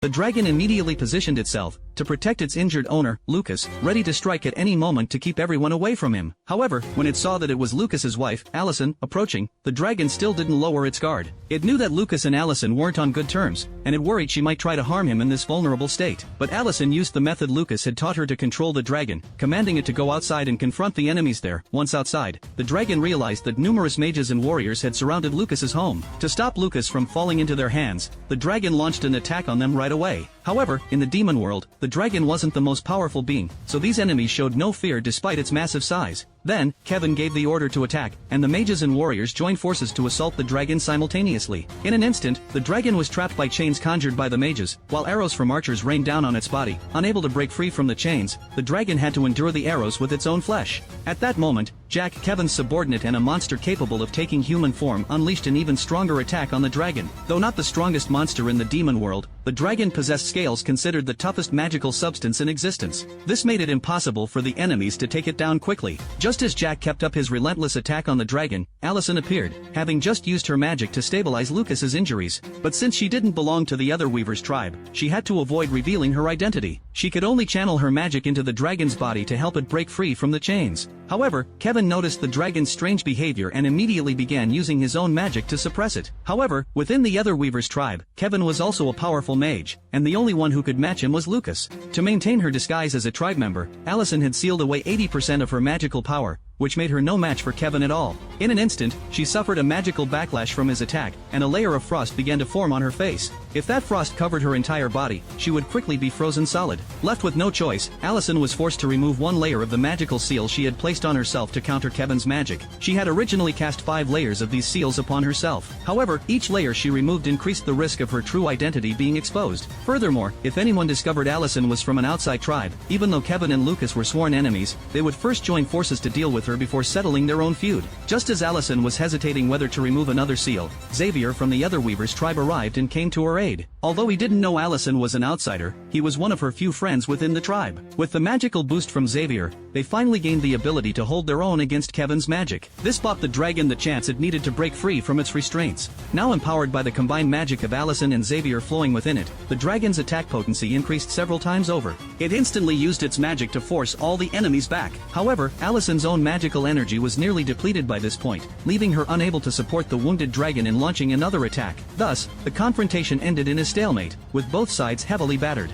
The dragon immediately positioned itself to protect its injured owner, Lucas, ready to strike at any moment to keep everyone away from him. However, when it saw that it was Lucas's wife, Allison, approaching, the dragon still didn't lower its guard. It knew that Lucas and Allison weren't on good terms, and it worried she might try to harm him in this vulnerable state. But Allison used the method Lucas had taught her to control the dragon, commanding it to go outside and confront the enemies there. Once outside, the dragon realized that numerous mages and warriors had surrounded Lucas's home. To stop Lucas from falling into their hands, the dragon launched an attack on them right away. However, in the demon world, the dragon wasn't the most powerful being, so these enemies showed no fear despite its massive size. Then, Kevin gave the order to attack, and the mages and warriors joined forces to assault the dragon simultaneously. In an instant, the dragon was trapped by chains conjured by the mages, while arrows from archers rained down on its body. Unable to break free from the chains, the dragon had to endure the arrows with its own flesh. At that moment, Jack, Kevin's subordinate and a monster capable of taking human form, unleashed an even stronger attack on the dragon. Though not the strongest monster in the demon world, the dragon possessed scales considered the toughest magical substance in existence. This made it impossible for the enemies to take it down quickly. Just as Jack kept up his relentless attack on the dragon, Allison appeared, having just used her magic to stabilize Lucas's injuries. But since she didn't belong to the other Weaver's tribe, she had to avoid revealing her identity. She could only channel her magic into the dragon's body to help it break free from the chains. However, Kevin noticed the dragon's strange behavior and immediately began using his own magic to suppress it. However, within the other Weaver's tribe, Kevin was also a powerful mage, and the only one who could match him was Lucas. To maintain her disguise as a tribe member, Allison had sealed away 80% of her magical power, which made her no match for Kevin at all. In an instant, she suffered a magical backlash from his attack, and a layer of frost began to form on her face. If that frost covered her entire body, she would quickly be frozen solid. Left with no choice, Allison was forced to remove one layer of the magical seal she had placed on herself to counter Kevin's magic. She had originally cast 5 layers of these seals upon herself. However, each layer she removed increased the risk of her true identity being exposed. Furthermore, if anyone discovered Allison was from an outside tribe, even though Kevin and Lucas were sworn enemies, they would first join forces to deal with her before settling their own feud. Just as Allison was hesitating whether to remove another seal, Xavier from the other Weaver's tribe arrived and came to her aid. Although he didn't know Allison was an outsider, he was one of her few friends within the tribe. With the magical boost from Xavier, they finally gained the ability to hold their own against Kevin's magic. This bought the dragon the chance it needed to break free from its restraints. Now empowered by the combined magic of Allison and Xavier flowing within it, the dragon's attack potency increased several times over. It instantly used its magic to force all the enemies back. However, Allison's own magical energy was nearly depleted by this point, leaving her unable to support the wounded dragon in launching another attack. Thus, the confrontation ended in a stalemate, with both sides heavily battered.